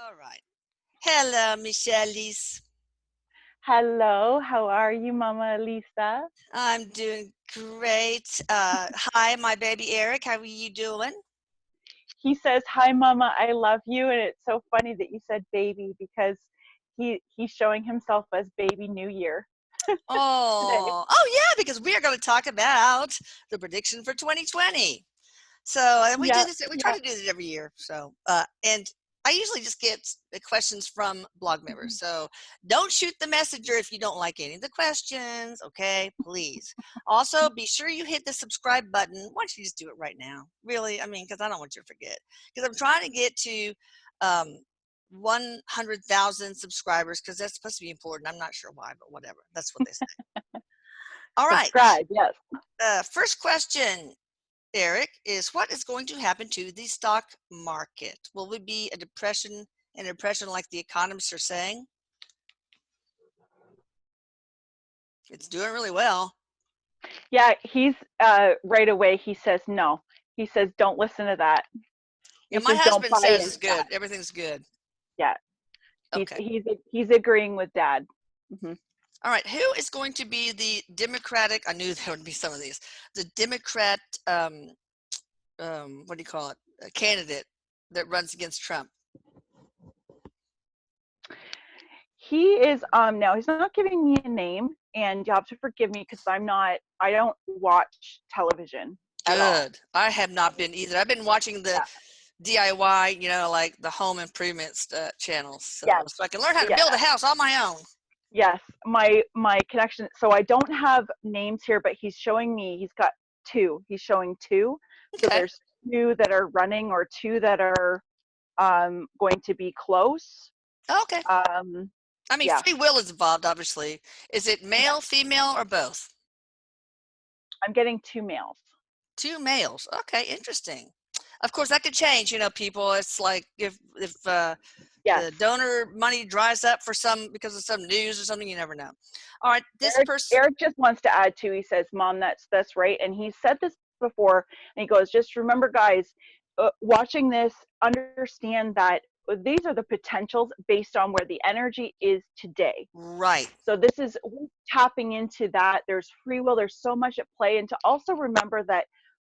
All right. Hello, Michelle. Hello, how are you, Mama Lisa? I'm doing great. Hi, my baby Erik. How are you doing? He says, "Hi, Mama, I love you," and it's so funny that you said baby because he's showing himself as Baby New Year today. Oh yeah, because we are going to talk about the prediction for 2020. So, and we do Yeah, this. We try yeah. to do this every year. So, and I usually just get the questions from blog members. So, don't shoot the messenger if you don't like any of the questions. Okay, please. Also, be sure you hit the subscribe button. Why don't you just do it right now? Really, I mean, because I don't want you to forget. Because I'm trying to get to 100,000 subscribers because that's supposed to be important. I'm not sure why, but whatever. That's what they say. All right. Subscribe, yes. First question, Erik, is what is going to happen to the stock market? Will we be an depression like the economists are saying? It's doing really well. Yeah, he's right away. He says no. He says don't listen to that. Yeah, He my says don't husband buy says into it's that. good. Everything's good. Yeah, he's Okay. he's he's agreeing with Dad. Hmm. All right. Who is going to be the Democratic? I knew there would be some of these. The Democrat, what do you call it? A candidate that runs against Trump. He is now he's not giving me a name, and you have to forgive me because I don't watch television at all. Good. I have not been either. I've been watching the Yeah. DIY, like the home improvements channels, so Yes. I can learn how to Yeah. build a house on my own. Yes. My connection. So I don't have names here, but he's showing me. He's got two. He's showing two. So Okay. there's two that are running, or two that are going to be close. Okay. Um, I mean, yeah. free will is involved, obviously. Is it Yeah. male, female, or both? I'm getting two males. Two males. Okay, interesting. Of course, that could change. People. It's like if Yes. the donor money dries up for some because of some news or something, you never know. All right, this Erik, person. Erik just wants to add too. He says, "Mom, that's right." And he said this before, and he goes, "Just remember, guys, watching this, understand that these are the potentials based on where the energy is today. Right. So this is tapping into that. There's free will. There's so much at play, and to also remember that."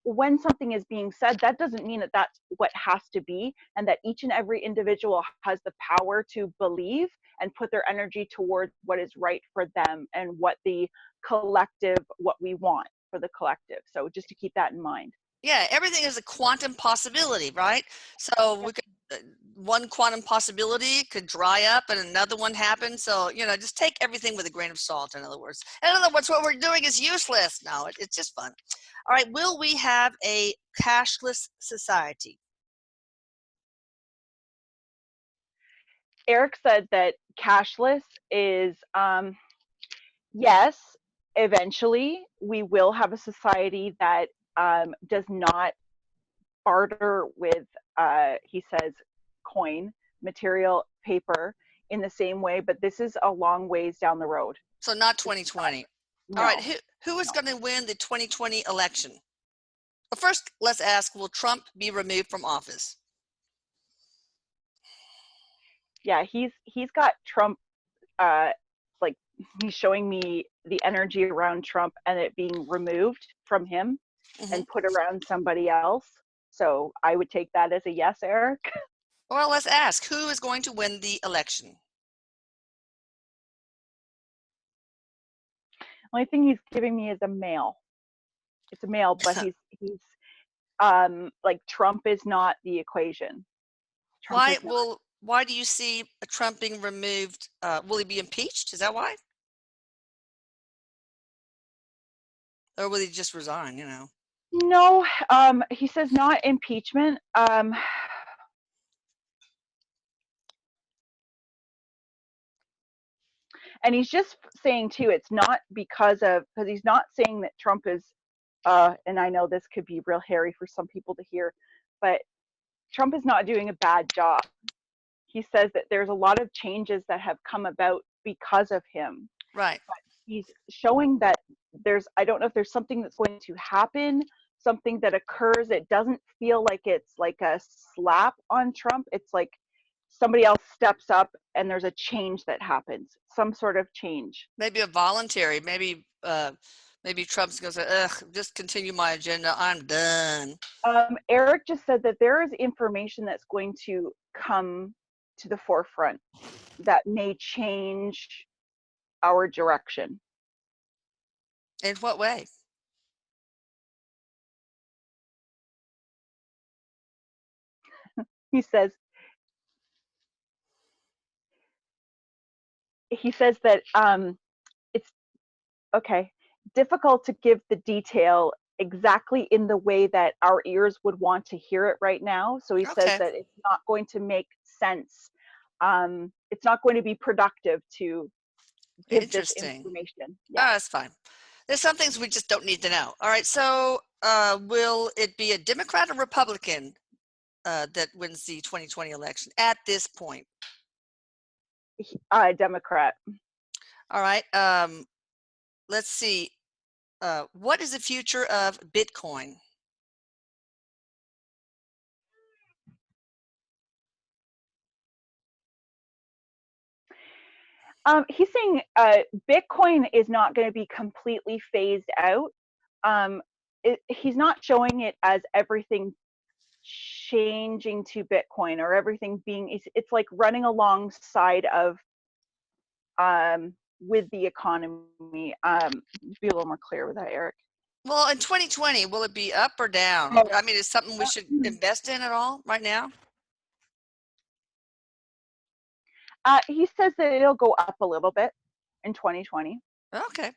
When something is being said, that doesn't mean that that's what has to be, and that each and every individual has the power to believe and put their energy towards what is right for them and what the collective, what we want for the collective. So just to keep that in mind. Yeah, everything is a quantum possibility, right? So we could one quantum possibility could dry up and another one happen. So just take everything with a grain of salt. In other words, what we're doing is useless. No, it's just fun. All right, will we have a cashless society? Erik said that cashless is, yes, eventually we will have a society that does not barter with, he says, coin, material, paper in the same way, but this is a long ways down the road. So not 2020. All right, No, who is no. going to win the 2020 election? Well, first, let's ask, will Trump be removed from office? Yeah, he's got Trump, like he's showing me the energy around Trump and it being removed from him Hmm. and put around somebody else. So I would take that as a yes, Erik. Well, let's ask, who is going to win the election? Only thing he's giving me is a male. It's a male, but he's like Trump is not the equation. Trump is not. Why do you see Trump being removed? Will he be impeached? Is that why? Or will he just resign? No, he says not impeachment. And he's just saying too, it's not because he's not saying that Trump is, and I know this could be real hairy for some people to hear, but Trump is not doing a bad job. He says that there's a lot of changes that have come about because of him. Right. He's showing that I don't know if there's something that's going to happen, something that occurs. It doesn't feel like it's like a slap on Trump. It's like somebody else steps up and there's a change that happens, some sort of change. Maybe a voluntary, maybe Trump's going to say, ugh, just continue my agenda. I'm done. Erik just said that there is information that's going to come to the forefront that may change our direction. In what way? He says that it's difficult to give the detail exactly in the way that our ears would want to hear it right now. So he says Okay. that it's not going to make sense. It's not going to be productive to give this Interesting. information. Yeah. Oh, that's fine. There's some things we just don't need to know. All right. So will it be a Democrat or Republican that wins the 2020 election at this point? Democrat. All right. Let's see. What is the future of Bitcoin? He's saying Bitcoin is not going to be completely phased out. He's not showing it as everything changing to Bitcoin or everything being, it's like running alongside of with the economy. Be a little more clear with that, Erik. Well, in 2020, will it be up or down? Oh. I mean, is something we should invest in at all right now? He says that it'll go up a little bit in 2020. Okay.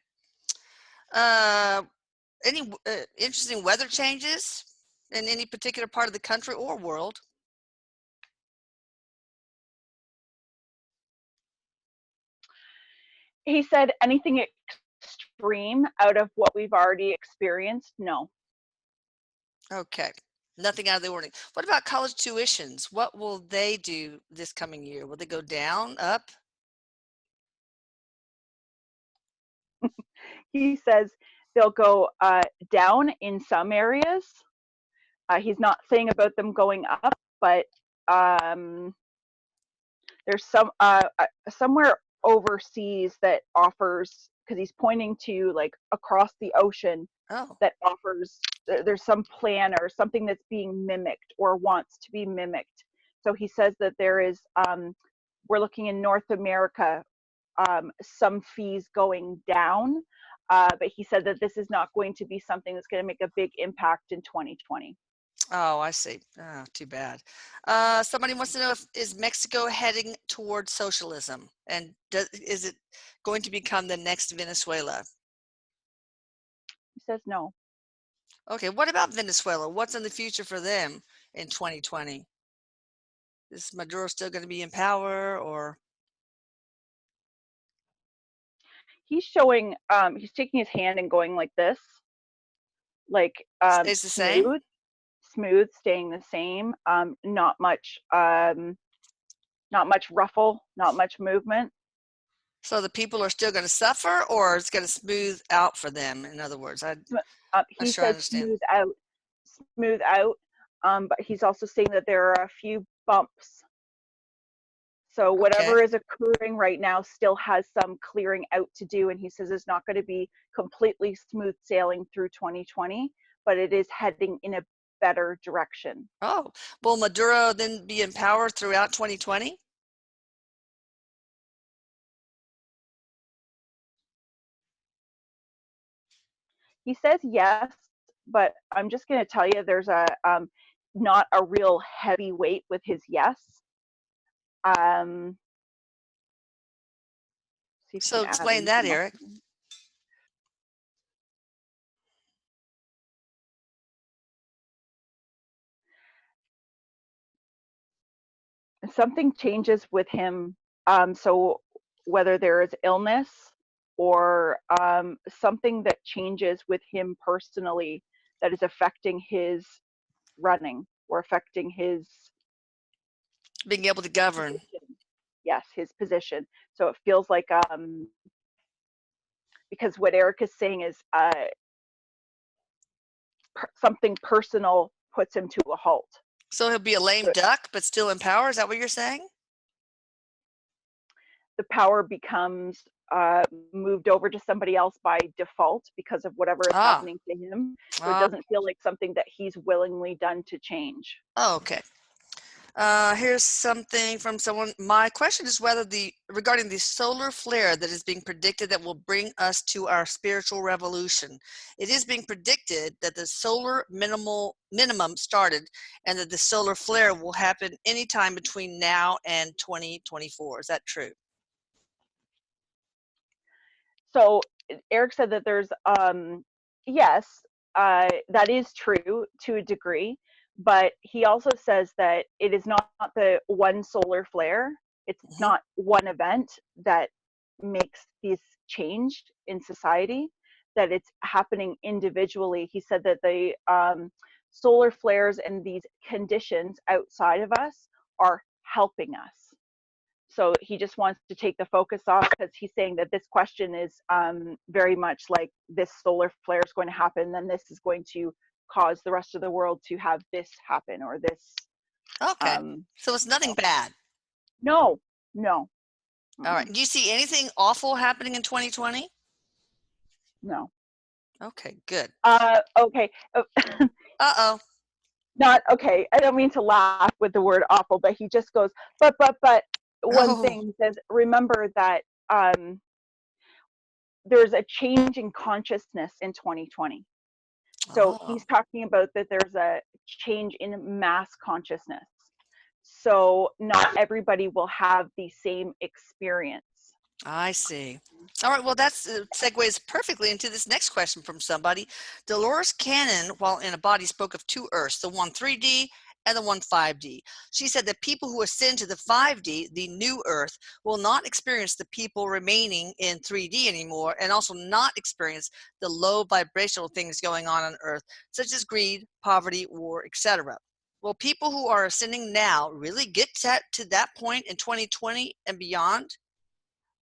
Any interesting weather changes in any particular part of the country or world? He said anything extreme out of what we've already experienced, no. Okay. Nothing out of the ordinary. What about college tuitions? What will they do this coming year? Will they go down, up? He says they'll go down in some areas. He's not saying about them going up, but there's some somewhere overseas that offers, because he's pointing to like across the ocean that offers, there's some plan or something that's being mimicked or wants to be mimicked. So he says that there is, we're looking in North America, some fees going down, but he said that this is not going to be something that's going to make a big impact in 2020. Oh, I see. Oh, too bad. Somebody wants to know is Mexico heading towards socialism, and is it going to become the next Venezuela? He says no. Okay, what about Venezuela? What's in the future for them in 2020? Is Maduro still going to be in power, or? He's showing, he's taking his hand and going like this, like Stays the same? smooth, staying the same. Not much ruffle, not much movement. So the people are still going to suffer, or it's going to smooth out for them? In other words, He says smooth out. But he's also saying that there are a few bumps. So whatever is occurring right now still has some clearing out to do, and he says it's not going to be completely smooth sailing through 2020, but it is heading in a better direction. Oh, will Maduro then be in power throughout 2020? He says yes, but I'm just going to tell you there's a not a real heavy weight with his yes. So explain that, Erik. Something changes with him. So whether there is illness or something that changes with him personally that is affecting his running or affecting his being able to govern. Position. Yes, his position. So it feels like because what Erik is saying is something personal puts him to a halt. So he'll be a lame duck, but still in power. Is that what you're saying? the power becomes moved over to somebody else by default because of whatever is Ah, happening to him. So it ah, doesn't feel like something that he's willingly done to change. oh, okay. Here's something from someone. My question is whether regarding the solar flare that is being predicted that will bring us to our spiritual revolution. It is being predicted that the solar minimum started and that the solar flare will happen anytime between now and 2024. Is that true? So Erik said that there's yes, that is true to a degree, but he also says that it is not the one solar flare. It's Mm-hmm. not one event that makes this change in society, that it's happening individually. He said that the solar flares and these conditions outside of us are helping us. So he just wants to take the focus off because he's saying that this question is very much like this solar flare is going to happen, then this is going to cause the rest of the world to have this happen or this. Okay. So it's nothing So. bad. No, no. All right. Do you see anything awful happening in 2020? No. Okay, good. Okay. Uh-oh. Not okay. I don't mean to laugh with the word awful, but he just goes, but one Oh. thing he says, remember that there's a change in consciousness in 2020. So Oh, he's talking about that there's a change in mass consciousness. So not everybody will have the same experience. I see. All right, well, that segues perfectly into this next question from somebody. Dolores Cannon, while in a body, spoke of two Earths, the one 3D and the one 5D. She said that people who ascend to the 5D, the new Earth, will not experience the people remaining in 3D anymore and also not experience the low vibrational things going on Earth, such as greed, poverty, war, etc. Will people who are ascending now really get to that point in 2020 and beyond,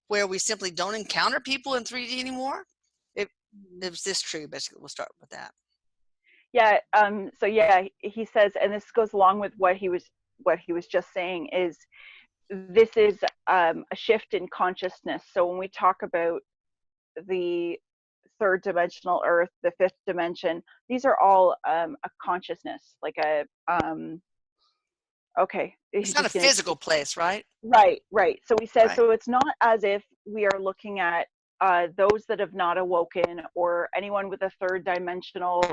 where we simply don't encounter people in 3D anymore? Is this true? Basically, we'll start with that. Yeah. So yeah, he says, and this goes along with what he was just saying, is this is a shift in consciousness. So when we talk about the third dimensional Earth, the fifth dimension, these are all a consciousness, like a okay. It's He's not a just gonna physical place, right? right. So he says, Right. so it's not as if we are looking at those that have not awoken or anyone with a third dimensional,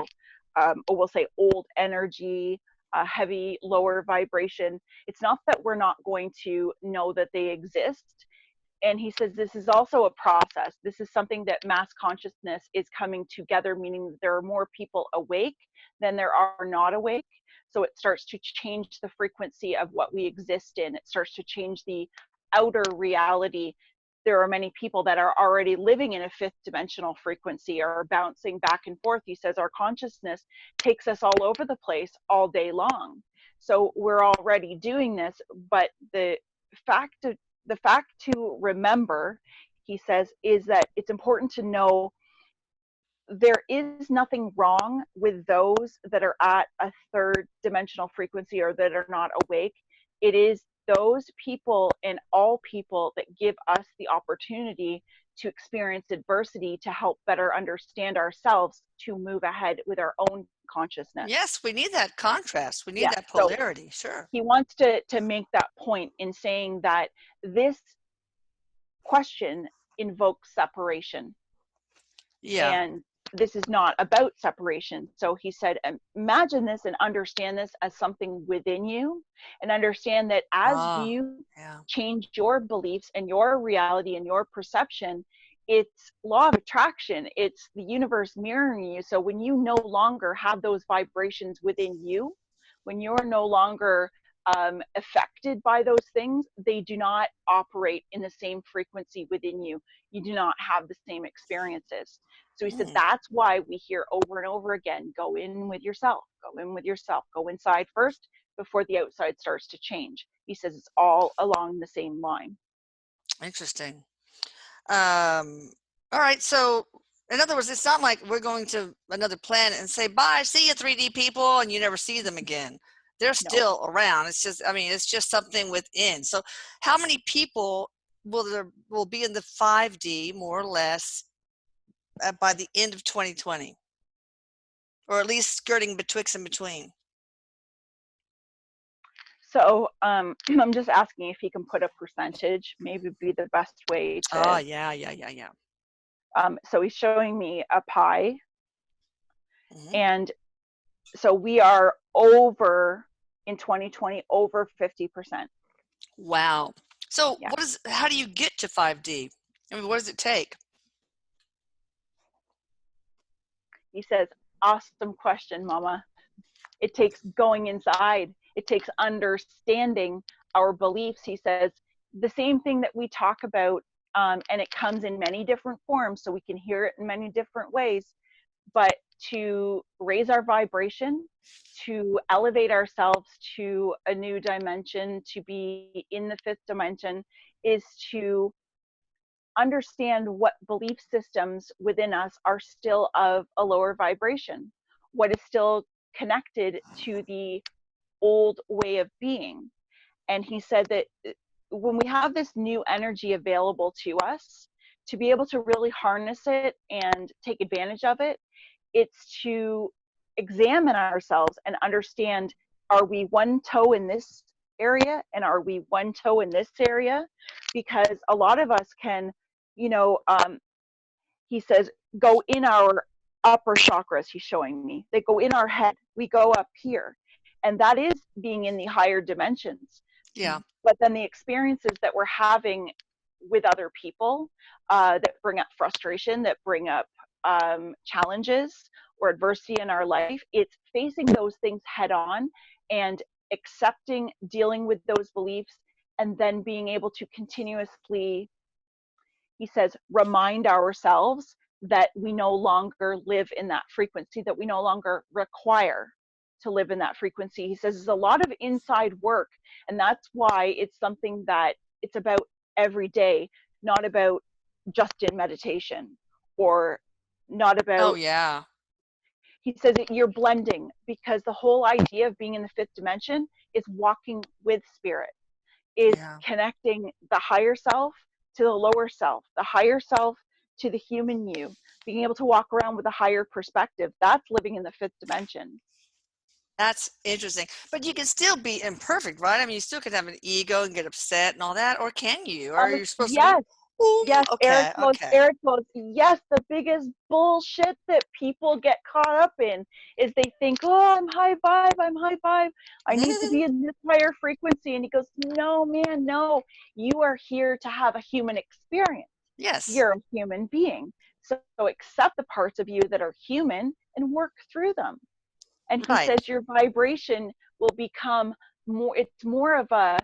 or we'll say old energy, heavy lower vibration. It's not that we're not going to know that they exist. And he says this is also a process. This is something that mass consciousness is coming together, meaning that there are more people awake than there are not awake. So it starts to change the frequency of what we exist in. It starts to change the outer reality. There are many people that are already living in a fifth dimensional frequency or bouncing back and forth. He says our consciousness takes us all over the place all day long. So we're already doing this, but fact the fact to remember, he says, is that it's important to know there is nothing wrong with those that are at a third dimensional frequency or that are not awake. It is those people and all people that give us the opportunity to experience adversity to help better understand ourselves, to move ahead with our own consciousness. Yes, we need that contrast. We need Yeah. that So polarity. Sure. he wants to make that point in saying that this question invokes separation, Yeah. and this is not about separation. So he said, imagine this and understand this as something within you, and understand that as Ah, you yeah. change your beliefs and your reality and your perception, it's law of attraction, it's the universe mirroring you. So when you no longer have those vibrations within you, when you're no longer affected by those things, they do not operate in the same frequency within you. You do not have the same experiences. So he said Mm, that's why we hear over and over again, go in with yourself, go in with yourself, go inside first before the outside starts to change. He says it's all along the same line. interesting. All right. So, in other words, it's not like we're going to another planet and say, bye, see you 3D people, and you never see them again. They're No. still around. It's just, I mean, it's just something within. So, how many people will be in the 5D more or less by the end of 2020, or at least skirting betwixt and between? So I'm just asking if he can put a percentage, maybe be the best way Oh, to. yeah. So he's showing me a pie, Hmm. and so we are over in 2020 over 50%. Wow. So Yeah. how do you get to 5D? I mean, what does it take? He says, awesome question, Mama. It takes going inside. It takes understanding our beliefs. He says the same thing that we talk about, and it comes in many different forms, so we can hear it in many different ways. But to raise our vibration, to elevate ourselves to a new dimension, to be in the fifth dimension, is to understand what belief systems within us are still of a lower vibration, what is still connected to the old way of being. And he said that when we have this new energy available to us, to be able to really harness it and take advantage of it, it's to examine ourselves and understand, are we one toe in this area and are we one toe in this area? Because a lot of us can, you know, he says, go in our upper chakras, he's showing me. They go in our head, we go up here. And that is being in the higher dimensions. Yeah. But then the experiences that we're having with other people that bring up frustration, that bring up challenges or adversity in our life, it's facing those things head on and accepting, dealing with those beliefs, and then being able to continuously, he says, remind ourselves that we no longer live in that frequency, that we no longer require to live in that frequency. He says it's a lot of inside work, and that's why it's something that it's about every day, not about just in meditation, or not Oh, about, yeah. he says that you're blending, because the whole idea of being in the fifth dimension is walking with spirit, is Yeah. connecting the higher self to the lower self, the higher self to the human you, being able to walk around with a higher perspective. That's living in the fifth dimension. That's interesting. But you can still be imperfect, right? I mean, you still can have an ego and get upset and all that, or can you? Or are you supposed to be, Yes, ooh, yes, okay, okay. Eric goes, yes, the biggest bullshit that people get caught up in is they think, oh, I'm high vibe, I need to be in this higher frequency. And he goes, no, man, no, you are here to have a human experience. Yes, You're a human being. So accept the parts of you that are human and work through them. And he right. says your vibration will become more, it's more of a,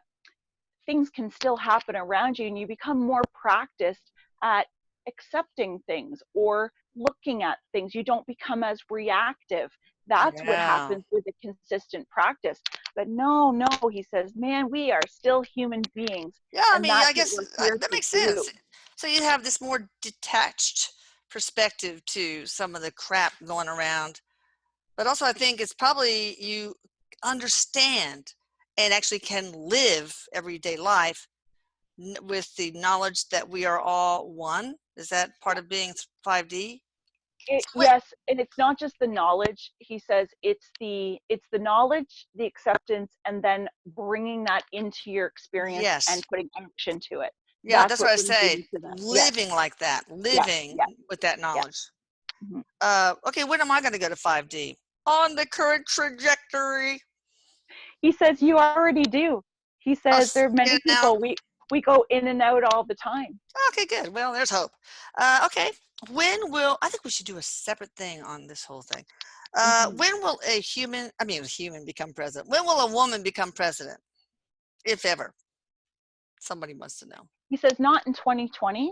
things can still happen around you and you become more practiced at accepting things or looking at things. You don't become as reactive. That's what Yeah. happens with a consistent practice. But no, he says, man, we are still human beings, Yeah, I and mean, that's I what guess we're here that to makes do. sense. So you have this more detached perspective to some of the crap going around. But also, I think it's probably you understand and actually can live everyday life with the knowledge that we are all one. Is that part of being 5D? What? Yes, and it's not just the knowledge. He says it's the knowledge, the acceptance, and then bringing that into your experience and Yes. putting action to it. Yeah, That's that's what what I brings you say. into that. Yes, Living like that, yes, living yes, with that yes. knowledge. Mhm. Okay, when am I going to go to 5D? On the current trajectory. He says you already do. He Oh, says there are many getting out. people, we go in and out all the time. Okay, good. Well, there's hope. Okay, I think we should do a separate thing on this whole thing. Hmm. When will a human become president? When will a woman become president? If ever. Somebody wants to know. He says not in 2020,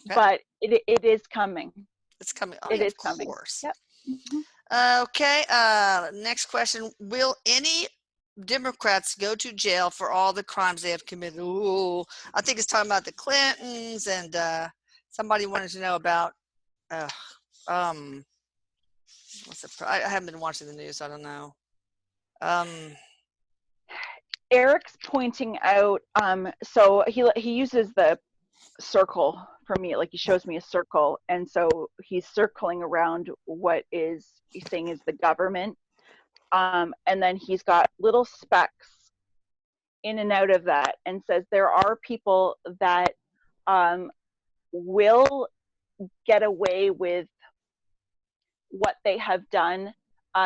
Okay, but it is coming. it's coming. Oh, It yeah, is of coming. course. Yep. Hmm. Okay, next question. Will any Democrats go to jail for all the crimes they have committed? Ooh, I think it's talking about the Clintons, and somebody wanted to know about, uh, um, I haven't been watching the news, so I don't know. Um, Eric's pointing out, so he uses the circle for me, like he shows me a circle, and so he's circling around what is he's saying is the government, and then he's got little specks in and out of that, and says there are people that will get away with what they have done,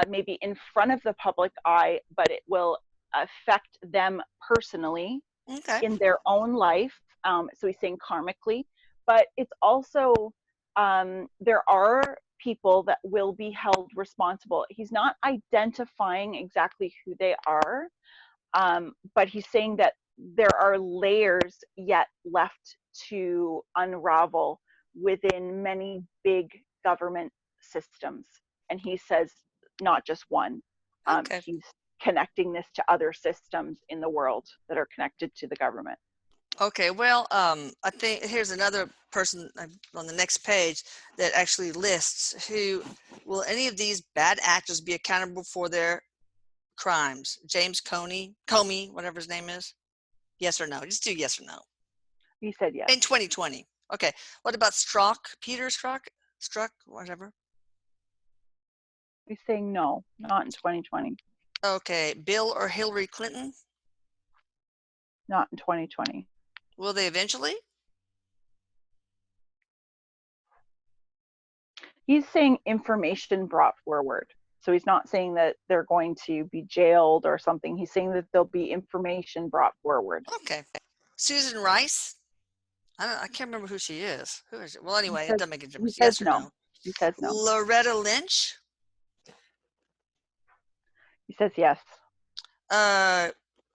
maybe in front of the public eye, but it will affect them personally Okay. in their own life. So he's saying karmically, but it's also there are people that will be held responsible. He's not identifying exactly who they are, but he's saying that there are layers yet left to unravel within many big government systems. And he says not just one. Okay. He's connecting this to other systems in the world that are connected to the government. Okay, well, I think here's another person on the next page that actually lists who will any of these bad actors be accountable for their crimes. James Comey, whatever his name is. Yes or no? Just do yes or no. He said yes. In 2020. Okay. What about Peter Strzok, whatever? He's saying no, not in 2020. Okay. Bill or Hillary Clinton? Not in 2020. Will they eventually? He's saying information brought forward. So he's not saying that they're going to be jailed or something. He's saying that there'll be information brought forward. Okay. Susan Rice? I can't remember who she is. Who is it? Well, anyway, it doesn't make a difference. Yes or no? He says no. Loretta Lynch? He says yes.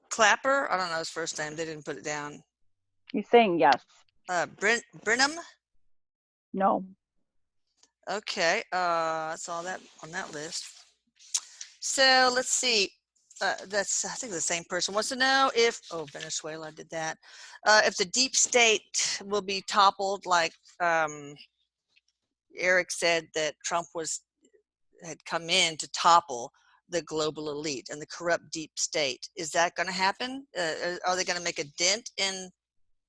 Clapper? I don't know his first name. They didn't put it down. He's saying yes. Brenham? No. Okay, that's all that on that list. So let's see. That's I think the same person wants to know if Venezuela did that. If the deep state will be toppled, like Erik said that Trump had come in to topple the global elite and the corrupt deep state. Is that going to happen? Are they going to make a dent in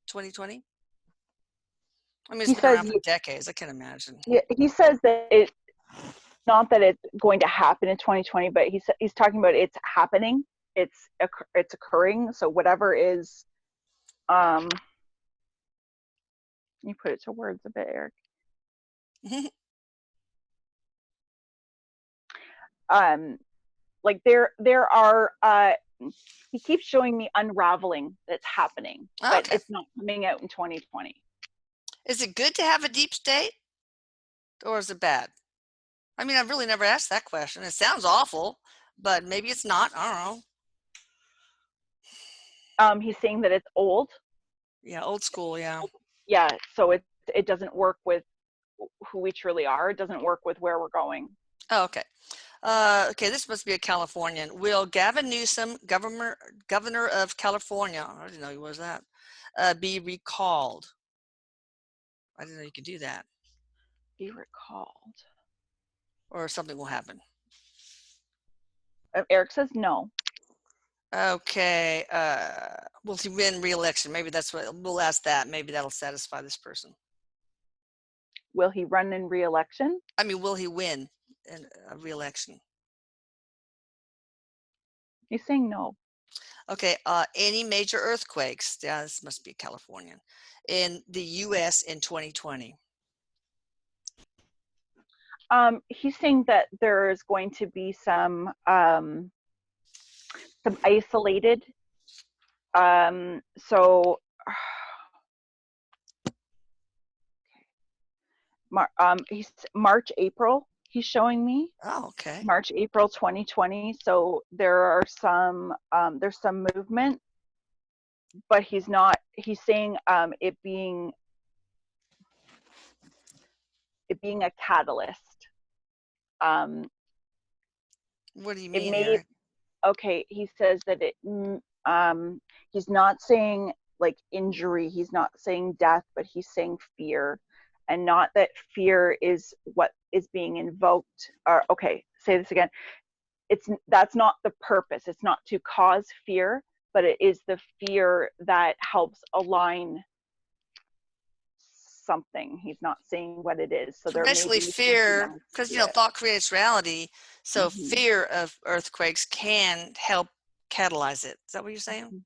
2020? I mean, it's been around for decades. I can't imagine. Yeah, he says that it's not that it's going to happen in 2020, but he's talking about it's happening. It's occurring. So whatever is, you put it to words a bit, Erik. Like there are. He keeps showing me unraveling that's happening, but it's not coming out in 2020. Is it good to have a deep state, or is it bad? I mean, I've really never asked that question. It sounds awful, but maybe it's not. I don't know. He's saying that it's old. Yeah, old school. Yeah. Yeah. So it doesn't work with who we truly are. It doesn't work with where we're going. Oh, okay. Okay, this must be a Californian. Will Gavin Newsom, governor of California, I didn't know he was that, be recalled? I didn't know you could do that. Be recalled. Or something will happen. Erik says no. Okay. Will he win re-election? Maybe that's what we'll ask that. Maybe that'll satisfy this person. Will he run in re-election? I mean, will he win in a re-election? He's saying no. Okay. Any major earthquakes? Yeah, this must be Californian. In the U.S. in 2020. He's saying that there's going to be some isolated. So he's March, April. He's showing me. Oh, okay. March, April 2020. So there are some there's some movement, but he's saying it being a catalyst. What do you mean? Okay, he says that he's not saying like injury, he's not saying death, but he's saying fear, and not that fear is what is being invoked. Or okay, say this again. That's not the purpose. It's not to cause fear, but it is the fear that helps align something. He's not saying what it is. So So there may basically be something fear, else because, to you know, it. thought creates reality. So Mm-hmm. fear of earthquakes can help catalyze it. Is that what you're saying?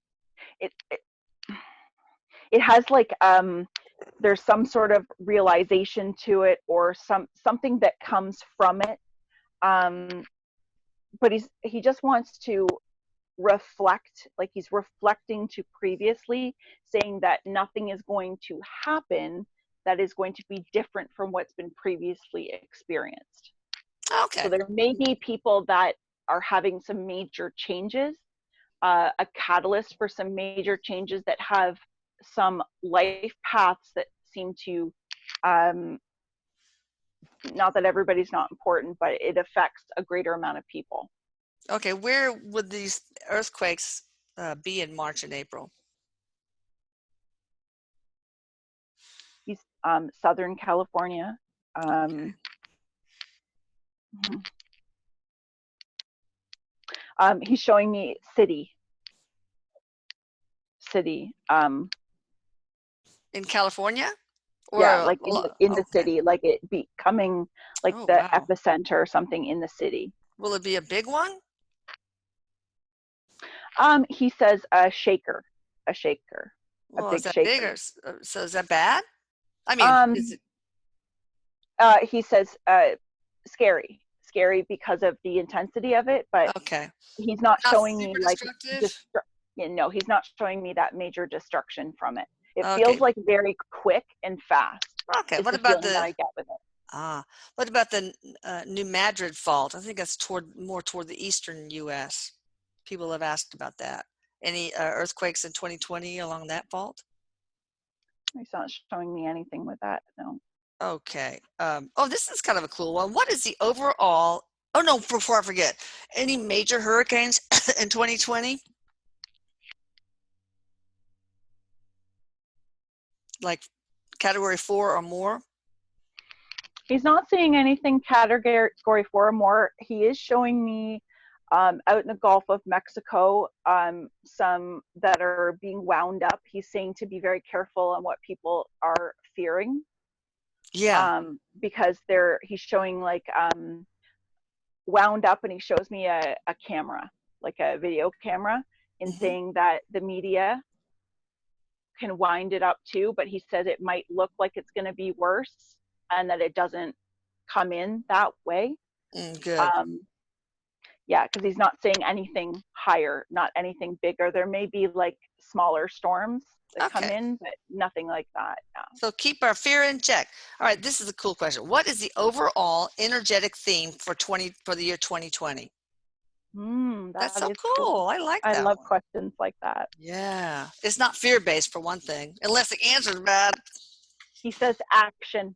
It, it it has like there's some sort of realization to it, or something that comes from it. But he just wants to reflect, like he's reflecting to previously, saying that nothing is going to happen that is going to be different from what's been previously experienced. So Okay. there may be people that are having some major changes, a catalyst for some major changes that have some life paths that seem to, not that everybody's not important, but it affects a greater amount of people. Okay. Where would these earthquakes be in March and April? He's Southern California. Okay. He's showing me city. In California? Yeah, Or, like in the okay. city, like it becoming like Oh, the wow. epicenter or something in the city. Will it be a big one? He says a shaker, a Well, is big that big, shaker. or so is that bad? I mean, is Um, it he says scary because of the intensity of it, but okay? he's But not not showing me super like destructive? destru- no, he's not showing me that major destruction from it. It feels Okay. like very quick and fast Okay. is What the about feeling that the I get with it. what about the New Madrid Fault? I think that's more toward the eastern U.S. People have asked about that. Any earthquakes in 2020 along that fault? He's not showing me anything with that. No. Okay. Oh, this is kind of a cool one. What is the overall? Oh no! Before I forget, any major hurricanes in 2020? Like Category 4 or more? He's not seeing anything category 4 or more. He is showing me out in the Gulf of Mexico, some that are being wound up. He's saying to be very careful on what people are fearing, Yeah. because he's showing like wound up, and he shows me a camera, like a video camera, and Hmm. saying that the media can wind it up too, but he says it might look like it's going to be worse, and that it doesn't come in that way. Good. Um, yeah, because he's not saying anything higher, not anything bigger. There may be like smaller storms that come Okay. in, but nothing like that. Yeah. So keep our fear in check. All right, this is a cool question. What is the overall energetic theme for the year 2020? That's That so is cool. cool. I like I that love one. questions like that. Yeah. It's not fear-based for one thing, unless the answer's bad. He says action,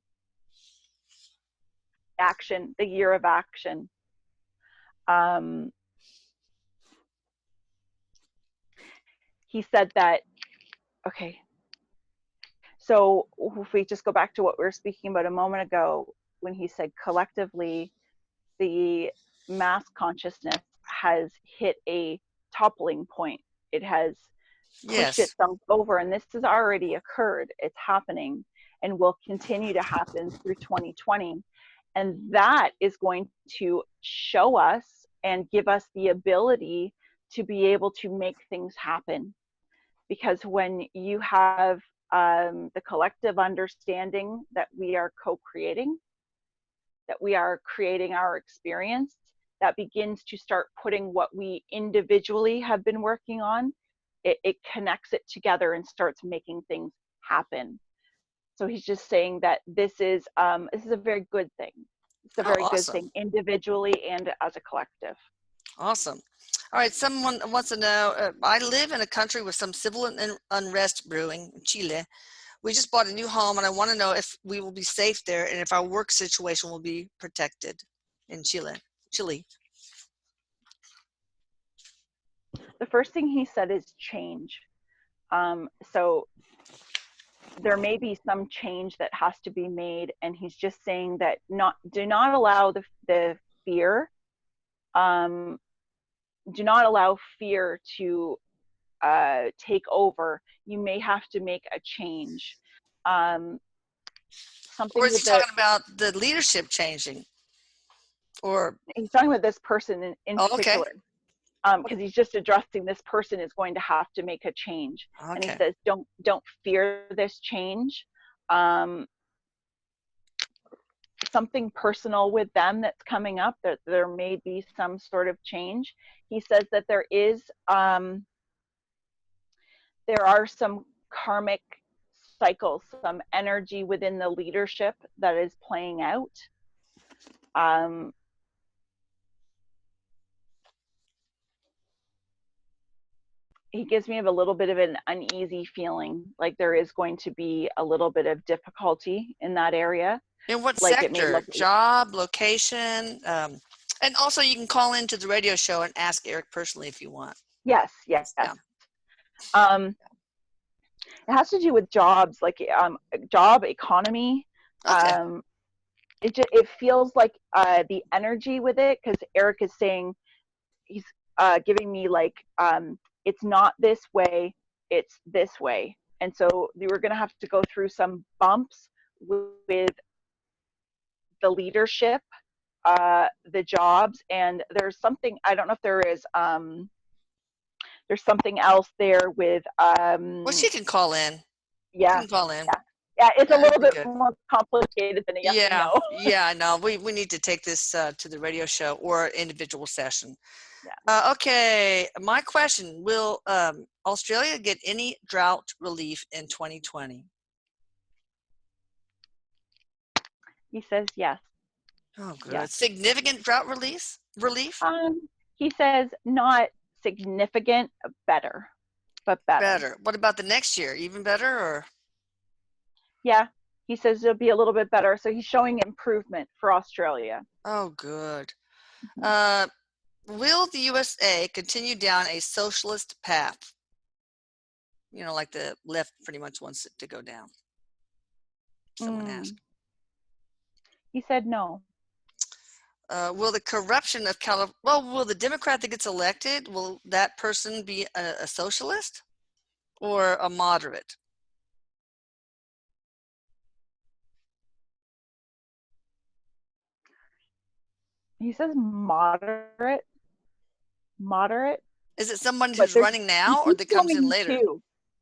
the year of action. Um, he said that, okay, so if we just go back to what we were speaking about a moment ago, when he said collectively, the mass consciousness has hit a toppling point. It has pushed Yes. itself over, and this has already occurred. It's happening and will continue to happen through 2020. And that is going to show us and give us the ability to be able to make things happen. Because when you have the collective understanding that we are co-creating, that we are creating our experience, that begins to start putting what we individually have been working on, it connects it together and starts making things happen. So he's just saying that this is a very good thing. It's a Oh, very good awesome. thing individually and as a collective. Awesome. All right, someone wants to know, I live in a country with some civil unrest brewing in Chile. We just bought a new home, and I want to know if we will be safe there and if our work situation will be protected in Chile. Chile. The first thing he said is change. So there may be some change that has to be made, and he's just saying that do not allow the fear, do not allow fear to take over. You may have to make a change. Or Something is he with the, talking about the leadership changing? Or, he's talking about this person in oh, okay. particular, because he's just addressing this person is going to have to make a change. And he Okay. says, don't fear this change. Something personal with them that's coming up, that there may be some sort of change. He says that there are some karmic cycles, some energy within the leadership that is playing out. He gives me a little bit of an uneasy feeling, like there is going to be a little bit of difficulty in that area. In what Like it may sector? look, Job, location? And also you can call into the radio show and ask Erik personally if you want. yes. Yeah. It has to do with jobs, like job, economy. Okay. It feels like the energy with it, because Erik is saying, he's giving me like, it's not this way, it's this way. And so we were going to have to go through some bumps with the leadership, the jobs, and there's something, I don't know if there is, there's something else there with, Well, she can call in. yeah, She can call in. yeah, it's a That'd little be bit good. more complicated than a yes and no. Yeah, no, we need to take this to the radio show or individual session. Yeah. Okay, my question, will Australia get any drought relief in 2020? He says yes. Oh, good. Yes. Significant drought relief? He says not significant, better, but better. Better. What about the next year? Even better, or? Yeah, he says it'll be a little bit better. So he's showing improvement for Australia. Oh, good. Mm-hmm. Will the USA continue down a socialist path? You know, like the left pretty much wants it to go down. Someone asked. He said no. Will the corruption of California, well, will the Democrat that gets elected, will that person be a socialist or a moderate? He says moderate. Moderate. Is it someone who's running now or that comes in later? Two.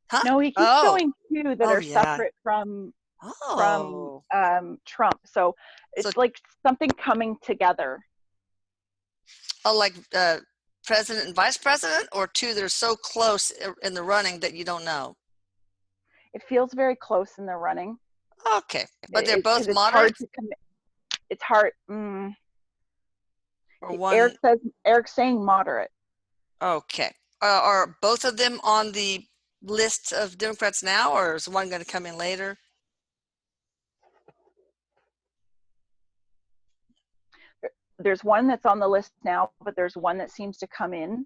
Huh? No, he keeps showing two that are separate from Trump. So it's like something coming together. Oh, like president and vice president, or two that are so close in the running that you don't know? It feels very close in the running. Okay, but they're both moderate? It's hard. Or one, Eric's saying moderate. Okay. Are both of them on the list of Democrats now, or is one going to come in later? There's one that's on the list now, but there's one that seems to come in,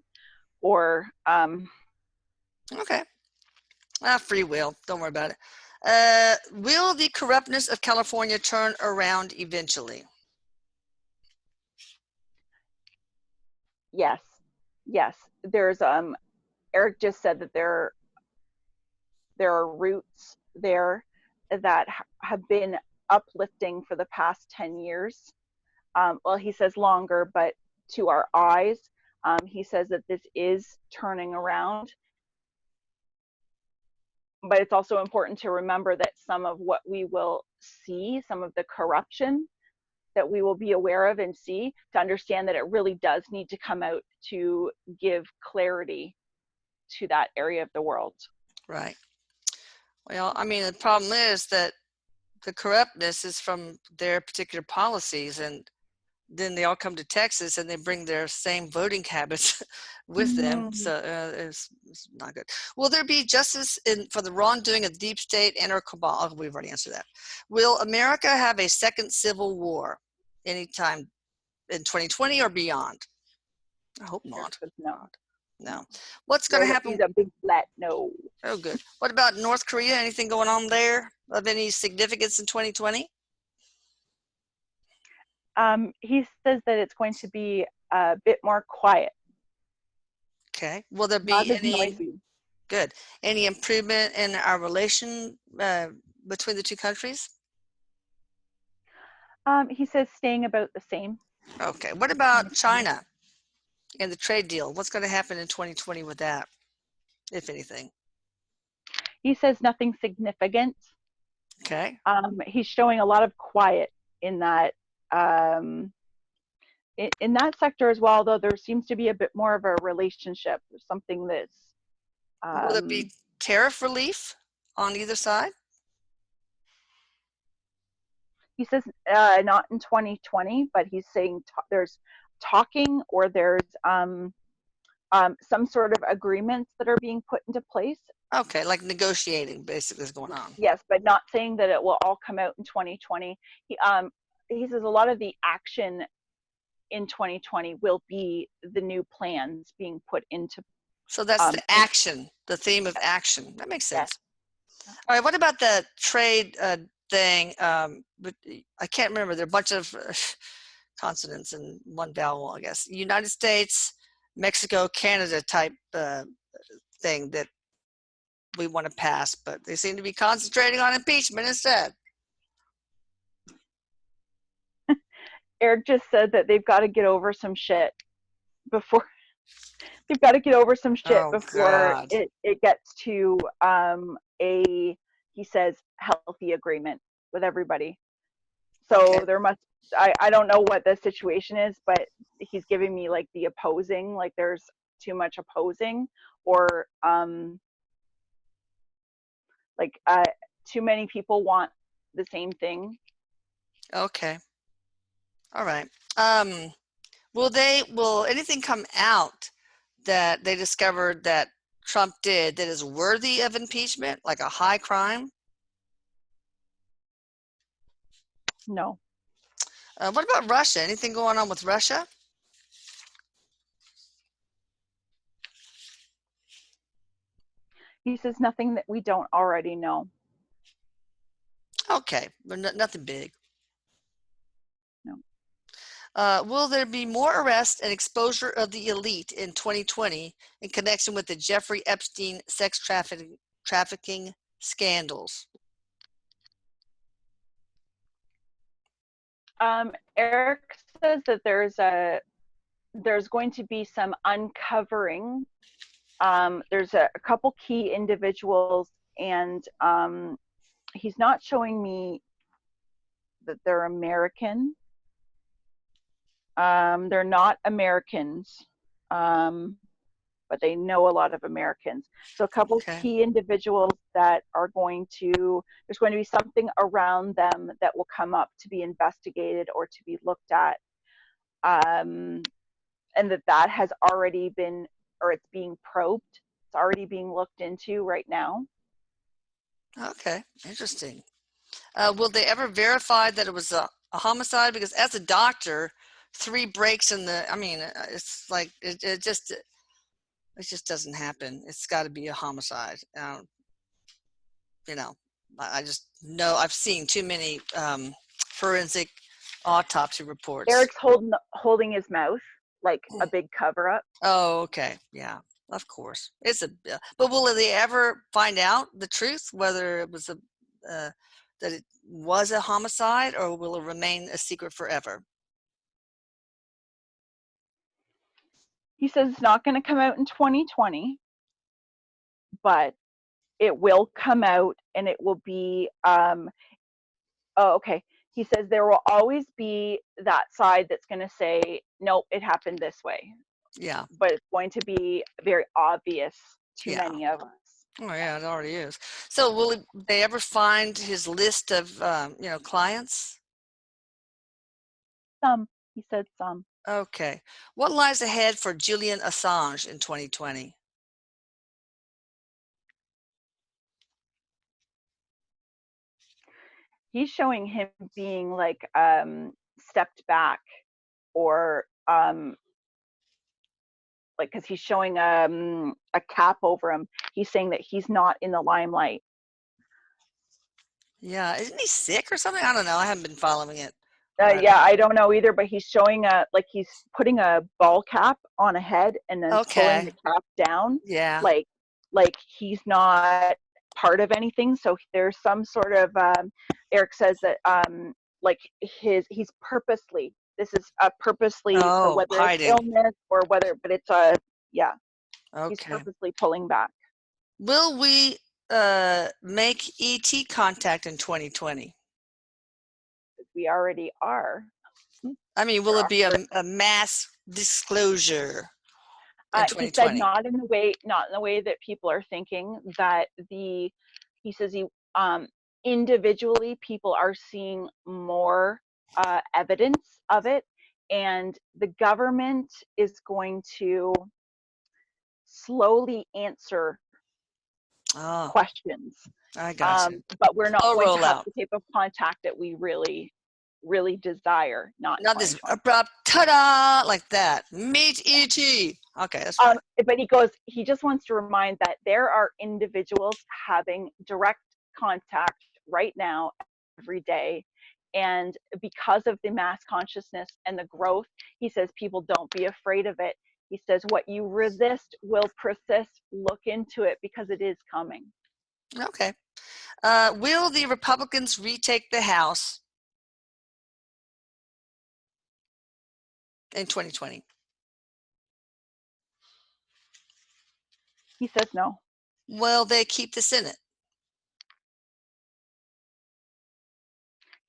or Okay. Free will. Don't worry about it. Will the corruptness of California turn around eventually? Yes. There's Erik just said that there are roots there that have been uplifting for the past 10 years. Well, he says longer, but to our eyes, he says that this is turning around. But it's also important to remember that some of what we will see, some of the corruption that we will be aware of and see, to understand that it really does need to come out to give clarity to that area of the world. Right. Well, I mean, the problem is that the corruptness is from their particular policies, and then they all come to Texas and they bring their same voting habits with them. So it's not good. Will there be justice for the wrongdoing of deep state and or cabal? Oh, we've already answered that. Will America have a second civil war anytime in 2020 or beyond? I hope not. No. What's going to happen? He's a big flat no. Oh, good. What about North Korea? Anything going on there of any significance in 2020? He says that it's going to be a bit more quiet. Okay. Will there be Not as any? noisy. Good. Any improvement in our relation between the two countries? He says staying about the same. Okay. What about China and the trade deal? What's going to happen in 2020 with that, if anything? He says nothing significant. Okay. He's showing a lot of quiet in that in that sector as well, though there seems to be a bit more of a relationship, something that's Will it be tariff relief on either side? he says not in 2020, but he's saying there's talking or there's some sort of agreements that are being put into place. Okay, like negotiating basically is going on. Yes, but not saying that it will all come out in 2020. He says a lot of the action in 2020 will be the new plans being put into. So that's the action, the theme of action. That makes sense. Yes. All right, what about the trade thing? But I can't remember. There are a bunch of consonants in one vowel, I guess. United States, Mexico, Canada type thing that we want to pass, but they seem to be concentrating on impeachment instead. Erik just said that they've got to get over some shit before they've got to get over some shit before it gets to he says healthy agreement with everybody. So there must I don't know what the situation is, but he's giving me like the opposing, like there's too much opposing, or too many people want the same thing. Okay. All right. Will anything come out that they discovered that Trump did that is worthy of impeachment, like a high crime? No. What about Russia? Anything going on with Russia? He says nothing that we don't already know. Okay, but nothing big. No. Will there be more arrest and exposure of the elite in 2020 in connection with the Jeffrey Epstein sex trafficking scandals? Erik says that there's going to be some uncovering. There's a couple key individuals, and he's not showing me that they're American. They're not Americans, but they know a lot of Americans. So a couple key individuals that are there's going to be something around them that will come up to be investigated or to be looked at. And that has already been, or it's being probed. It's already being looked into right now. Okay, interesting. Will they ever verify that it was a homicide? Because as a doctor, 3 breaks in the, I mean, it's like, it just doesn't happen. It's got to be a homicide. I just know I've seen too many forensic autopsy reports. Erik's holding his mouth like a big cover up. Oh, okay. Yeah, of course. But will they ever find out the truth, whether it was that it was a homicide, or will it remain a secret forever? He says it's not going to come out in 2020, but it will come out, and it will be okay. He says there will always be that side that's going to say, nope, it happened this way. Yeah. But it's going to be very obvious to many of us. Oh yeah, it already is. So will they ever find his list of clients? Some. He said some. Okay. What lies ahead for Julian Assange in 2020? He's showing him being like stepped back, or like, because he's showing a cap over him. He's saying that he's not in the limelight. Yeah, isn't he sick or something? I don't know. I haven't been following it. Yeah, I don't know either, but he's showing he's putting a ball cap on a head and then pulling the cap down. Yeah. Like like he's not part of anything. So there's some sort of Erik says that like he's purposely, this is purposely, or Oh, whether it's hiding. illness or whether, but it's a, yeah, he's Okay. purposely pulling back. Will we make ET contact in 2020? We already are. I mean, will it be a mass disclosure in He said 2020? not in the way that people are thinking. That he says individually people are seeing more evidence of it, and the government is going to slowly answer Oh, questions. I got you. But we're not Slow going to have rollout. the type of contact that we really desire. Not in Not this 2020. abrupt ta-da like that. Meet ET. Okay, that's fine. But he just wants to remind that there are individuals having direct contact right now, every day. And because of the mass consciousness and the growth, he says, people, don't be afraid of it. He says, what you resist will persist. Look into it because it is coming. Okay. Will the Republicans retake the House in 2020? He says no. Will they keep the Senate?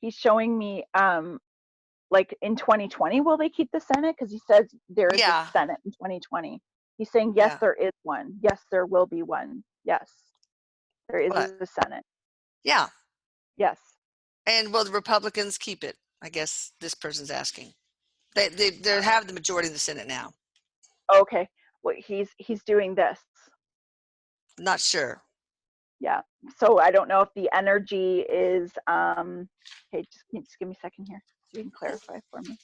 He's showing me like in 2020, will they keep the Senate? Because he says there is a Senate in 2020. He's saying, yes, there is one. Yes, there will be one. Yes, there is a Senate. Yeah. Yes. And will the Republicans keep it? I guess this person's asking. They have the majority in the Senate now. Okay. Well, he's doing this. Not sure. Yeah. So I don't know if the energy is okay, just give me a second here so you can clarify for me.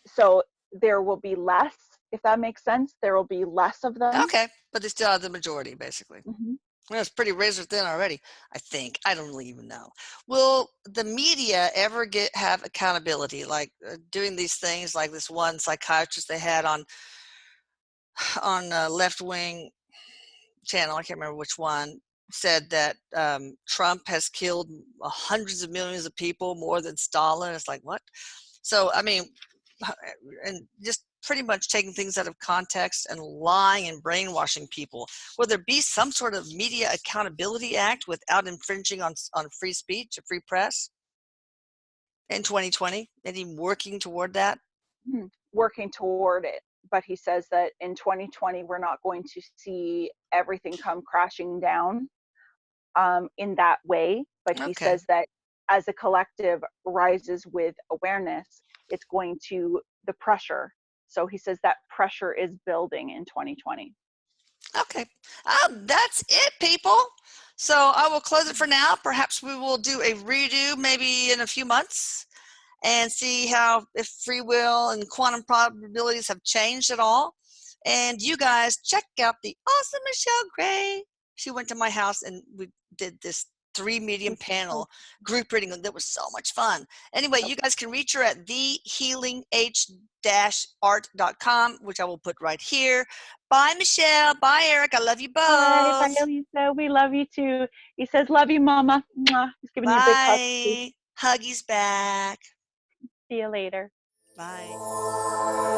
So there will be less, if that makes sense. There will be less of them. Okay, but they still have the majority, basically. Mm-hmm. Well, it's pretty razor thin already, I think. I don't really even know. Will the media ever have accountability, like doing these things, like this one psychiatrist they had on left-wing channel, I can't remember which one, said that Trump has killed hundreds of millions of people, more than Stalin. It's like, what? So, I mean, and just pretty much taking things out of context and lying and brainwashing people. Will there be some sort of media accountability act without infringing on free speech, or free press in 2020? Any working toward that? Working toward it. But he says that in 2020, we're not going to see everything come crashing down in that way. But he says that as a collective rises with awareness, it's going to, the pressure. So he says that pressure is building in 2020. Okay. That's it, people. So I will close it for now. Perhaps we will do a redo maybe in a few months and see if free will and quantum probabilities have changed at all. And you guys check out the awesome Michelle Gray. She went to my house and we did this 3-medium panel group reading that was so much fun. Anyway, you guys can reach her at thehealing-art.com, which I will put right here. Bye, Michelle. Bye, Erik. I love you both. Bye, Lisa. We love you too. He says, love you, Mama. Mwah. He's giving you a big hug. Huggies back. See you later. Bye.